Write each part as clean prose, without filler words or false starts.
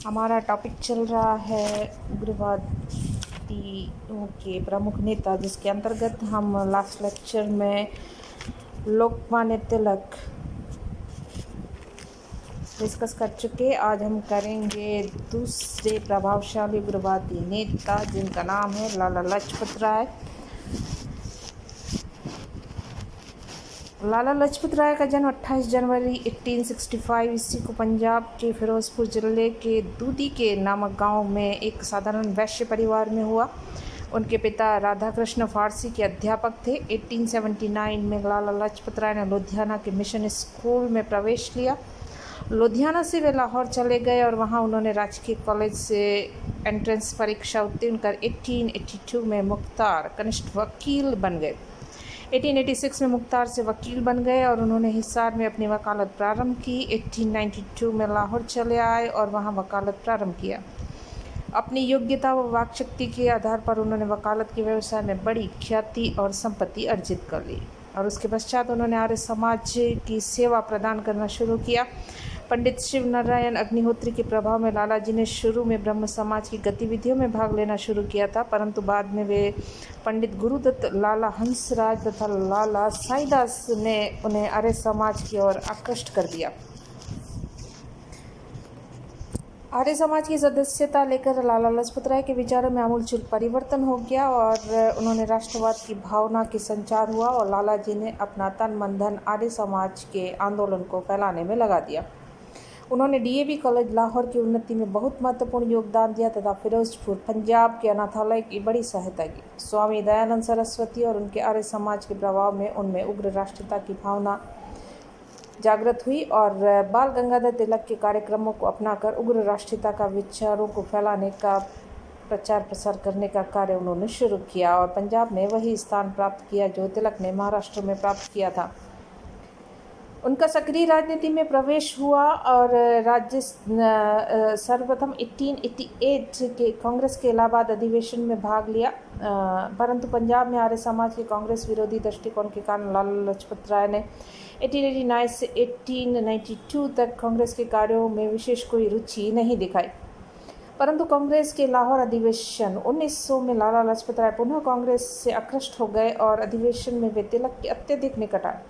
हमारा टॉपिक चल रहा है उग्रवादियों के प्रमुख नेता, जिसके अंतर्गत हम लास्ट लेक्चर में लोकमान्य तिलक डिस्कस कर चुके। आज हम करेंगे दूसरे प्रभावशाली उग्रवादी नेता, जिनका नाम है लाला लाजपत राय। लाला लाजपत राय का जन्म 28 जनवरी 1865 ईस्वी को पंजाब के फिरोजपुर जिले के दूधी के नामक गांव में एक साधारण वैश्य परिवार में हुआ। उनके पिता राधा कृष्ण फारसी के अध्यापक थे। 1879 में लाला लाजपत राय ने लुधियाना के मिशन स्कूल में प्रवेश लिया। लुधियाना से वे लाहौर चले गए और वहां उन्होंने राजकीय कॉलेज से एंट्रेंस परीक्षा उत्तीर्ण कर 1882 में मुख्तार कनिष्ठ वकील बन गए। 1886 में मुख्तार से वकील बन गए और उन्होंने हिसार में अपनी वकालत प्रारंभ की। 1892 में लाहौर चले आए और वहां वकालत प्रारंभ किया। अपनी योग्यता व वाक्शक्ति के आधार पर उन्होंने वकालत के व्यवसाय में बड़ी ख्याति और संपत्ति अर्जित कर ली और उसके पश्चात उन्होंने आर्य समाज की सेवा प्रदान करना शुरू किया। पंडित शिव नारायण अग्निहोत्री के प्रभाव में लाला जी ने शुरू में ब्रह्म समाज की गतिविधियों में भाग लेना शुरू किया था, परंतु बाद में वे पंडित गुरुदत्त, लाला हंसराज तथा लाला साईदास ने उन्हें आर्य समाज की ओर आकृष्ट कर दिया। आर्य समाज की सदस्यता लेकर लाला लाजपत राय के विचारों में आमूलचूल परिवर्तन हो गया और उन्होंने राष्ट्रवाद की भावना के संचार हुआ और लाला जी ने अपना तन मन धन आर्य समाज के आंदोलन को फैलाने में लगा दिया। उन्होंने डीएवी कॉलेज लाहौर की उन्नति में बहुत महत्वपूर्ण योगदान दिया तथा फिरोजपुर पंजाब के अनाथालय की बड़ी सहायता की। स्वामी दयानंद सरस्वती और उनके आर्य समाज के प्रभाव में उनमें उग्र राष्ट्रीयता की भावना जागृत हुई और बाल गंगाधर तिलक के कार्यक्रमों को अपनाकर उग्र राष्ट्रीयता का विचारों को फैलाने का प्रचार प्रसार करने का कार्य उन्होंने शुरू किया और पंजाब में वही स्थान प्राप्त किया जो तिलक ने महाराष्ट्र में प्राप्त किया था। उनका सक्रिय राजनीति में प्रवेश हुआ और राज्य सर्वप्रथम 1888 के कांग्रेस के इलाहाबाद अधिवेशन में भाग लिया, परंतु पंजाब में आर्य समाज के कांग्रेस विरोधी दृष्टिकोण के कारण लाला लाजपत राय ने 1889 से 1892 तक कांग्रेस के कार्यों में विशेष कोई रुचि नहीं दिखाई। परंतु कांग्रेस के लाहौर अधिवेशन 1900 में लाला लाजपत राय पुनः कांग्रेस से आकृष्ट हो गए और अधिवेशन में वे तिलक के अत्यधिक निकट आए।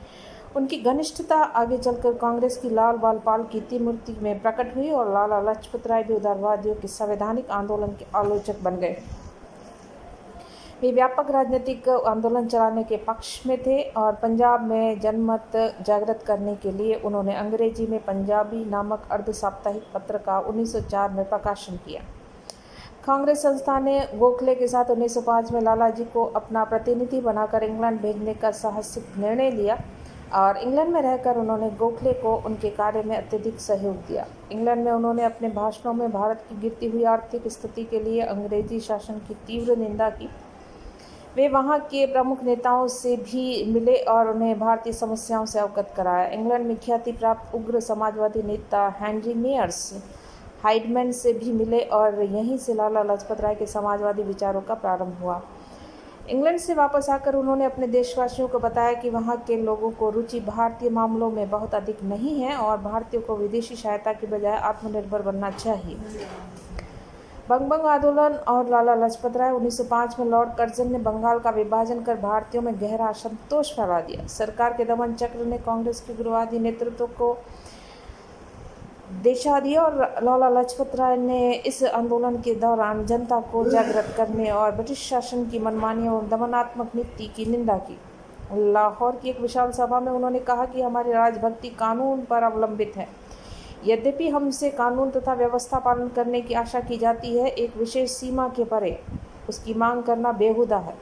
उनकी घनिष्ठता आगे चलकर कांग्रेस की लाल बाल पाल की मूर्ति में प्रकट हुई और लाला लाजपत राय भी उदारवादियों के संवैधानिक आंदोलन के आलोचक बन गए। वे व्यापक राजनीतिक आंदोलन चलाने के पक्ष में थे और पंजाब में जनमत जागृत करने के लिए उन्होंने अंग्रेजी में पंजाबी नामक अर्ध साप्ताहिक पत्र का 1904 में प्रकाशन किया। कांग्रेस संस्था ने गोखले के साथ 1905 में लाला जी को अपना प्रतिनिधि बनाकर इंग्लैंड भेजने का साहसिक निर्णय लिया और इंग्लैंड में रहकर उन्होंने गोखले को उनके कार्य में अत्यधिक सहयोग दिया। इंग्लैंड में उन्होंने अपने भाषणों में भारत की गिरती हुई आर्थिक स्थिति के लिए अंग्रेजी शासन की तीव्र निंदा की। वे वहां के प्रमुख नेताओं से भी मिले और उन्हें भारतीय समस्याओं से अवगत कराया। इंग्लैंड में ख्याति प्राप्त उग्र समाजवादी नेता हेनरी मेयर्स हाइडमैन से भी मिले और यहीं से लाला लाजपत राय के समाजवादी विचारों का प्रारंभ हुआ। इंग्लैंड से वापस आकर उन्होंने अपने देशवासियों को बताया कि वहां के लोगों को रुचि भारतीय मामलों में बहुत अधिक नहीं है और भारतीयों को विदेशी सहायता के बजाय आत्मनिर्भर बनना चाहिए। बंग आंदोलन और लाला लाजपत राय 1905 में लॉर्ड कर्जन ने बंगाल का विभाजन कर भारतीयों में गहरा असंतोष फैला दिया। सरकार के दमन चक्र ने कांग्रेस के उग्रवादी नेतृत्व को दिशा दी और लाला लाजपत राय ने इस आंदोलन के दौरान जनता को जागृत करने और ब्रिटिश शासन की मनमानी और दमनात्मक नीति की निंदा की। लाहौर की एक विशाल सभा में उन्होंने कहा कि हमारी राजभक्ति कानून पर अवलंबित है। यद्यपि हमसे कानून तथा व्यवस्था पालन करने की आशा की जाती है, एक विशेष सीमा के परे उसकी मांग करना बेहुदा है।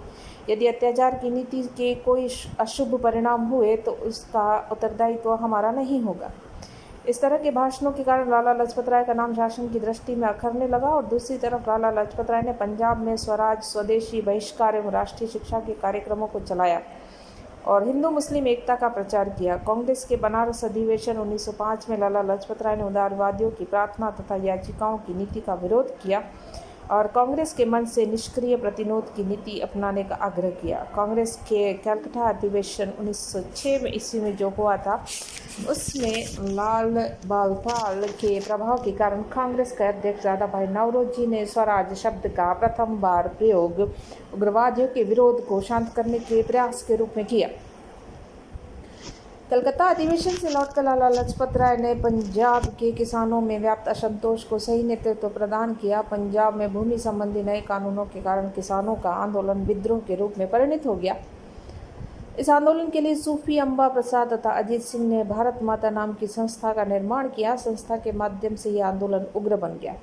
यदि अत्याचार की नीति के कोई अशुभ परिणाम हुए तो उसका उत्तरदायित्व हमारा नहीं होगा। इस तरह के भाषणों के कारण लाला लाजपत राय का नाम शासन की दृष्टि में अखरने लगा और दूसरी तरफ लाला लाजपत राय ने पंजाब में स्वराज, स्वदेशी, बहिष्कार एवं राष्ट्रीय शिक्षा के कार्यक्रमों को चलाया और हिंदू मुस्लिम एकता का प्रचार किया। कांग्रेस के बनारस अधिवेशन 1905 में लाला लाजपत राय ने उदारवादियों की प्रार्थना तथा याचिकाओं की नीति का विरोध किया और कांग्रेस के मंच से निष्क्रिय प्रतिरोध की नीति अपनाने का आग्रह किया। कांग्रेस के कलकत्ता अधिवेशन 1906 ईस्वी में जो हुआ था, उसमें लाल बालपाल के प्रभाव के कारण कांग्रेस के अध्यक्ष दादा भाई नौरोजी ने स्वराज शब्द का प्रथम बार प्रयोग उग्रवादियों के विरोध को शांत करने के प्रयास के रूप में किया। कलकत्ता अधिवेशन से लौटकर लाला लाजपत राय ने पंजाब के किसानों में व्याप्त असंतोष को सही नेतृत्व प्रदान किया। पंजाब में भूमि संबंधी नए कानूनों के कारण किसानों का आंदोलन विद्रोह के रूप में परिणत हो गया। इस आंदोलन के लिए सूफी अम्बा प्रसाद तथा अजीत सिंह ने भारत माता नाम की संस्था का निर्माण किया। संस्था के माध्यम से यह आंदोलन उग्र बन गया।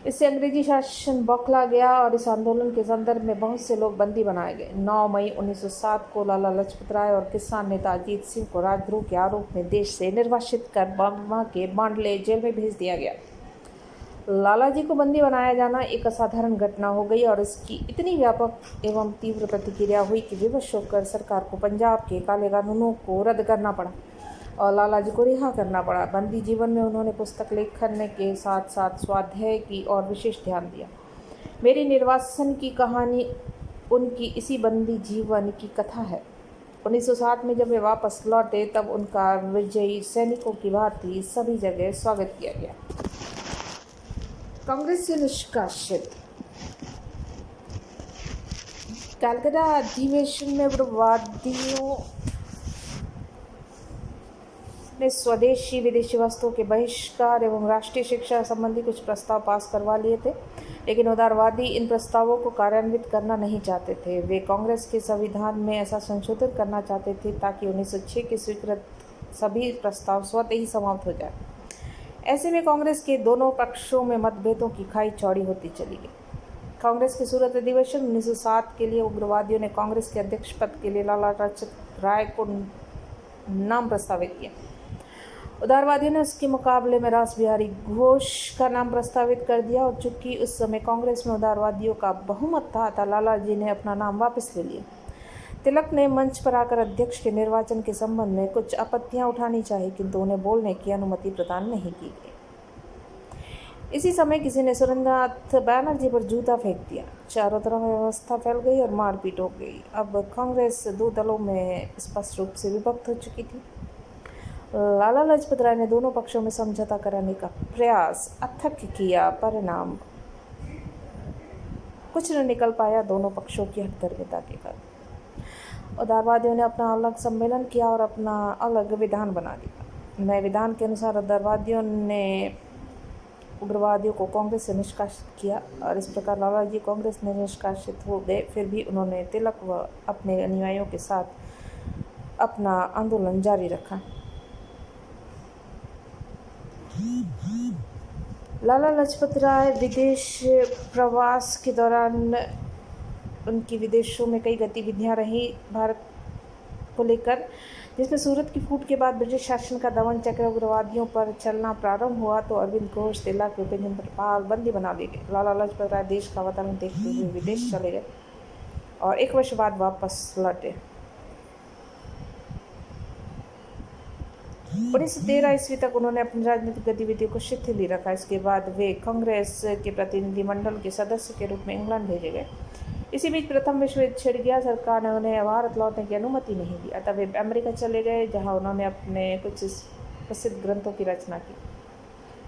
इससे अंग्रेजी शासन बौखला गया और इस आंदोलन के संदर्भ में बहुत से लोग बंदी बनाए गए। 9 मई 1907 को लाला लाजपत राय और किसान नेता अजीत सिंह को राजद्रोह के आरोप में देश से निर्वासित कर बर्मा के मांडले जेल में भेज दिया गया। लाला जी को बंदी बनाया जाना एक असाधारण घटना हो गई और इसकी इतनी व्यापक एवं तीव्र प्रतिक्रिया हुई कि विवश होकर सरकार को पंजाब के काले कानूनों को रद्द करना पड़ा और लाला जी को रिहा करना पड़ा। बंदी जीवन में उन्होंने पुस्तक लेखन के साथ साथ स्वाध्याय की ओर विशेष ध्यान दिया। मेरी निर्वासन की कहानी उनकी इसी बंदी जीवन की कथा है। 1907 में जब वे वापस लौटे तब उनका विजयी सैनिकों की भांति सभी जगह स्वागत किया गया। कांग्रेस से निष्कासित। कलकत्ता अधिवेशन में उग्रवादियों ने स्वदेशी विदेशी वस्तुओं के बहिष्कार एवं राष्ट्रीय शिक्षा संबंधी कुछ प्रस्ताव पास करवा लिए थे, लेकिन उदारवादी इन प्रस्तावों को कार्यान्वित करना नहीं चाहते थे। वे कांग्रेस के संविधान में ऐसा संशोधन करना चाहते थे ताकि 1906 के स्वीकृत सभी प्रस्ताव स्वतः ही समाप्त हो जाए। ऐसे में कांग्रेस के दोनों पक्षों में मतभेदों की खाई चौड़ी होती चली गई। कांग्रेस के सूरत अधिवेशन 1907 के लिए उग्रवादियों ने कांग्रेस के अध्यक्ष पद के लिए लाला लाजपत राय को नाम प्रस्तावित किया। उदारवादियों ने उसके मुकाबले में रास बिहारी घोष का नाम प्रस्तावित कर दिया और चूंकि उस समय कांग्रेस में उदारवादियों का बहुमत था, लाला जी ने अपना नाम वापस ले लिया। तिलक ने मंच पर आकर अध्यक्ष के निर्वाचन के संबंध में कुछ आपत्तियां उठानी चाहिए, किंतु उन्हें बोलने की अनुमति प्रदान नहीं की गई। इसी समय किसी ने सुरेंद्रनाथ बैनर्जी पर जूता फेंक दिया। चारों तरफ व्यवस्था फैल गई और मारपीट हो गई। अब कांग्रेस 2 दलों में स्पष्ट रूप से विभक्त हो चुकी थी। लाला लाजपत राय ने दोनों पक्षों में समझौता कराने का प्रयास अथक किया। परिणाम कुछ न निकल पाया दोनों पक्षों की हठधर्मिता के कारण। उदारवादियों ने अपना अलग सम्मेलन किया और अपना अलग विधान बना दिया। नए विधान के अनुसार उदारवादियों ने उग्रवादियों को कांग्रेस से निष्कासित किया और इस प्रकार लाला जी कांग्रेस में निष्कासित हो गए। फिर भी उन्होंने तिलक व अपने अनुयायियों के साथ अपना आंदोलन जारी रखा। लाला लाजपत राय विदेश प्रवास के दौरान उनकी विदेशों में कई गतिविधियां रही भारत को लेकर, जिसमें सूरत की फूट के बाद ब्रिटिश शासन का दमन चक्र उग्रवादियों पर चलना प्रारंभ हुआ तो अरविंद घोष, तिलक, उपेंद्र पाल बंदी बना दिए गए। लाला लाजपत राय देश का वातावरण देखते हुए विदेश चले गए और 1 वर्ष बाद वापस लौटे। 1913 ईस्वी तक उन्होंने अपनी राजनीतिक गतिविधियों को शिथिल ही रखा। इसके बाद वे कांग्रेस के प्रतिनिधिमंडल के सदस्य के रूप में इंग्लैंड भेजे गए। इसी बीच प्रथम विश्व युद्ध छिड़ गया। सरकार ने उन्हें भारत लौटने की अनुमति नहीं दी, अतः वे अमेरिका चले गए, जहां उन्होंने अपने कुछ प्रसिद्ध ग्रंथों की रचना की।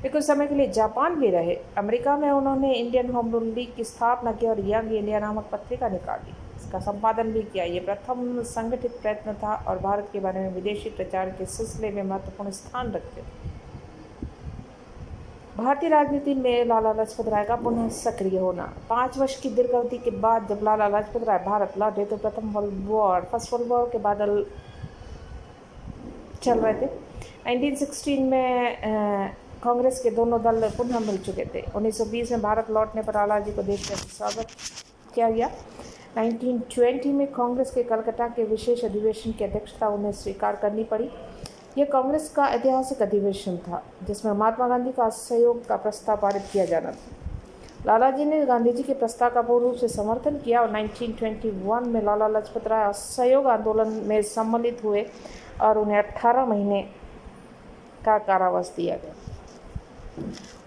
वे कुछ समय के लिए जापान भी रहे। अमेरिका में उन्होंने इंडियन होम रूल लीग की स्थापना की और यंग इंडिया नामक पत्रिका निकाली। इसका संपादन भी किया। ये प्रथम संगठित प्रयत्न था और भारत के बारे में विदेशी प्रचार के सिलसिले में महत्वपूर्ण स्थान रखते थे। भारतीय राजनीति में लाला लाजपत राय का पुनः सक्रिय होना। 5 वर्ष की दीर्घ अवधि के बाद जब लाला लाजपत राय भारत लौटे तो फर्स्ट वर्ल्ड वॉर के बादल चल रहे थे। 1916 में कांग्रेस के दोनों दल पुनः मिल चुके थे। 1920 में भारत लौटने पर लाला जी को देश में स्वागत किया गया। 1920 में कांग्रेस के कलकत्ता के विशेष अधिवेशन की अध्यक्षता उन्हें स्वीकार करनी पड़ी। यह कांग्रेस का ऐतिहासिक अधिवेशन था जिसमें महात्मा गांधी का असहयोग का प्रस्ताव पारित किया जाना था। लाला जी ने गांधी जी के प्रस्ताव का पूर्ण रूप से समर्थन किया और 1921 में लाला लाजपत राय असहयोग आंदोलन में सम्मिलित हुए और उन्हें 18 महीने का कारावास दिया गया।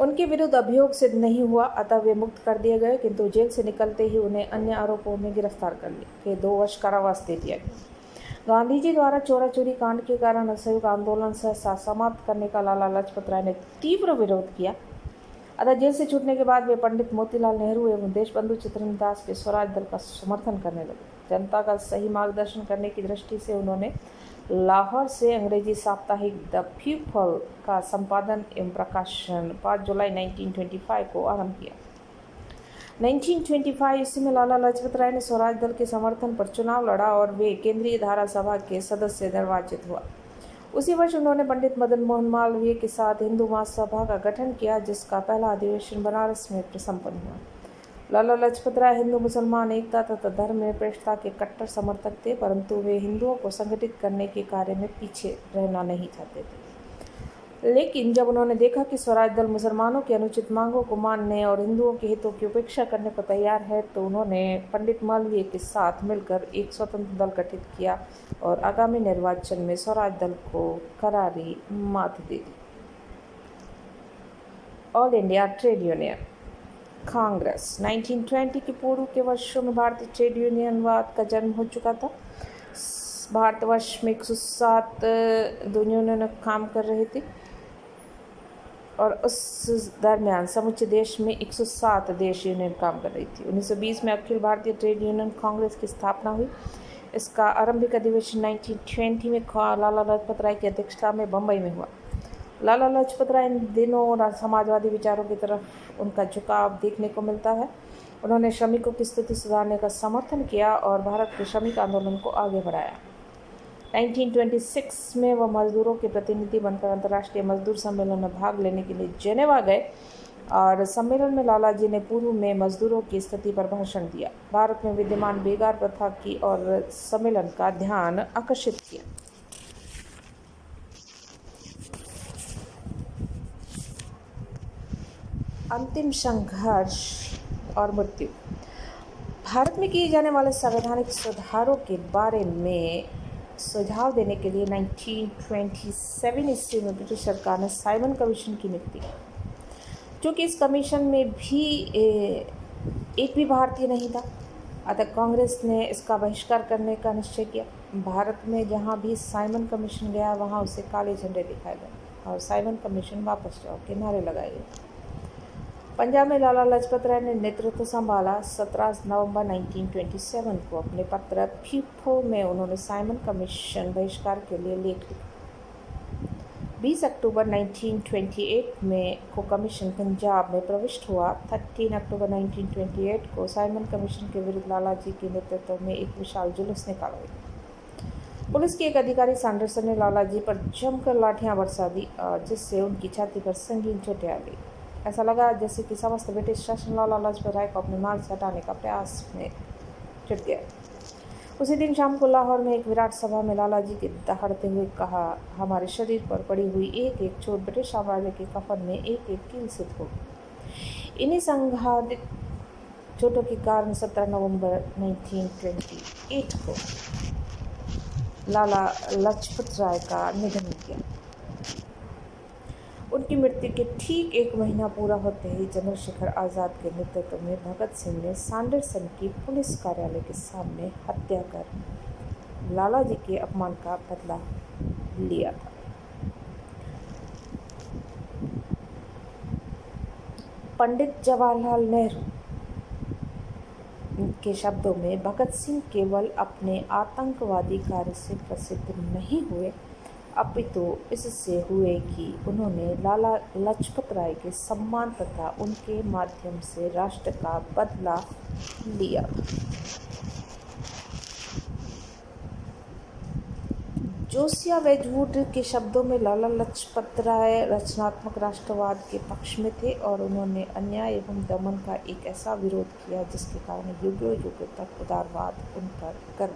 उनके विरुद्ध अभियोग सिद्ध नहीं हुआ, अतः वे मुक्त कर दिए गए, किंतु जेल से निकलते ही उन्हें अन्य आरोपों में गिरफ्तार कर के 2 वर्ष कारावास दे दिया गया। गांधी जी द्वारा चोरा चोरी कांड के कारण असहयोग आंदोलन सहसा समाप्त करने का लाला लाजपत राय ने तीव्र विरोध किया। अतः जेल से छूटने के बाद वे पंडित मोतीलाल नेहरू एवं देशबंधु चित्तरंजन दास के स्वराज दल का समर्थन करने लगे। जनता का सही मार्गदर्शन करने की दृष्टि से उन्होंने लाहौर से अंग्रेजी साप्ताहिक द पीपल का संपादन एवं प्रकाशन 5 जुलाई 1925 को आरंभ किया। 1925 ईस्वी में लाला लाजपत राय ने स्वराज दल के समर्थन पर चुनाव लड़ा और वे केंद्रीय धारा सभा के सदस्य निर्वाचित हुआ। उसी वर्ष उन्होंने पंडित मदन मोहन मालवीय के साथ हिंदू महासभा का गठन किया, जिसका पहला अधिवेशन बनारस में संपन्न हुआ। लाला लाजपत राय हिंदू मुसलमान एकता तथा धर्म निरपेक्षता के कट्टर समर्थक थे, परंतु वे हिंदुओं को संगठित करने के कार्य में पीछे रहना नहीं चाहते थे। लेकिन जब उन्होंने देखा कि स्वराज दल मुसलमानों की अनुचित मांगों को मानने और हिंदुओं के हितों की उपेक्षा करने को तैयार है, तो उन्होंने पंडित मालवीय के साथ मिलकर एक स्वतंत्र दल गठित किया और आगामी निर्वाचन में स्वराज दल को करारी मात दे दी। All India Trade Union Congress 1920 के पूर्व के वर्षों में भारतीय ट्रेड यूनियनवाद का जन्म हो चुका था। भारतवर्ष में 107 यूनियन काम कर रहे थे और उस दरमियान समूचे देश में 107 देश यूनियन काम कर रही थी। 1920 में अखिल भारतीय ट्रेड यूनियन कांग्रेस की स्थापना हुई। इसका आरंभिक अधिवेशन 1920 में लाला लाजपत राय की अध्यक्षता में बम्बई में हुआ। लाला लाजपत राय इन दिनों समाजवादी विचारों की तरफ उनका झुकाव देखने को मिलता है। उन्होंने श्रमिकों की स्थिति सुधारने का समर्थन किया और भारत के श्रमिक आंदोलन को आगे बढ़ाया। 1926 में वह मजदूरों के प्रतिनिधि बनकर अंतर्राष्ट्रीय मजदूर सम्मेलन में भाग लेने के लिए जेनेवा गए और सम्मेलन में लाला जी ने पूर्व में मजदूरों की स्थिति पर भाषण दिया। भारत में विद्यमान बेगार प्रथा की और सम्मेलन का ध्यान आकर्षित किया। अंतिम संघर्ष और मृत्यु। भारत में किए जाने वाले संवैधानिक सुधारों के बारे में सुझाव देने के लिए 1927 ईस्वी में ब्रिटिश सरकार ने साइमन कमीशन की नियुक्ति की, क्योंकि इस कमीशन में भी एक भी भारतीय नहीं था। अतः कांग्रेस ने इसका बहिष्कार करने का निश्चय किया। भारत में जहां भी साइमन कमीशन गया वहां उसे काले झंडे दिखाए गए और साइमन कमीशन वापस जाओ के नारे लगाए गए। पंजाब में लाला लाजपत राय ने नेतृत्व संभाला। 17 नवंबर 1927 को अपने पत्र पीपल में उन्होंने साइमन कमीशन बहिष्कार के लिए लेख लिखा। 20 अक्टूबर 1928 में को कमीशन पंजाब में प्रविष्ट हुआ। 13 अक्टूबर 1928 को साइमन कमीशन के विरुद्ध लाला जी के नेतृत्व में एक विशाल जुलूस निकाला गया। पुलिस के एक अधिकारी सैंडरसन ने लाला जी पर जमकर लाठियां बरसा दी, जिससे उनकी छाती पर संगीन चोटें आ गई। ऐसा लगा जैसे कि समस्त ब्रिटिश शासन लाला लाजपत राय को अपने मार्ग से हटाने का प्रयास में जुट गया। उसी दिन शाम को लाहौर में एक विराट सभा में लाला जी के दहाड़ते हुए कहा, हमारे शरीर पर पड़ी हुई एक एक चोट ब्रिटिश साम्राज्य के कफन में एक एक कील सिद्ध होगी। इन्हीं संघातिक चोटों के कारण 17 नवंबर 1928 को लाला लाजपत राय का निधन किया। उनकी मृत्यु के ठीक 1 महीना पूरा होते ही चंद्रशेखर आज़ाद के नेतृत्व में भगत सिंह ने सैंडरसन की पुलिस कार्यालय के सामने हत्या कर लाला जी के अपमान का बदला लिया था। पंडित जवाहरलाल नेहरू के शब्दों में भगत सिंह केवल अपने आतंकवादी कार्य से प्रसिद्ध नहीं हुए, अपितु इससे हुए कि उन्होंने लाला लाजपत राय के सम्मान तथा उनके माध्यम से राष्ट्र का बदला लिया। जोसिया वेजवुड के शब्दों में लाला लाजपत राय रचनात्मक राष्ट्रवाद के पक्ष में थे और उन्होंने अन्याय एवं दमन का एक ऐसा विरोध किया जिसके कारण युगों युगों तक उदारवाद उन पर गर्व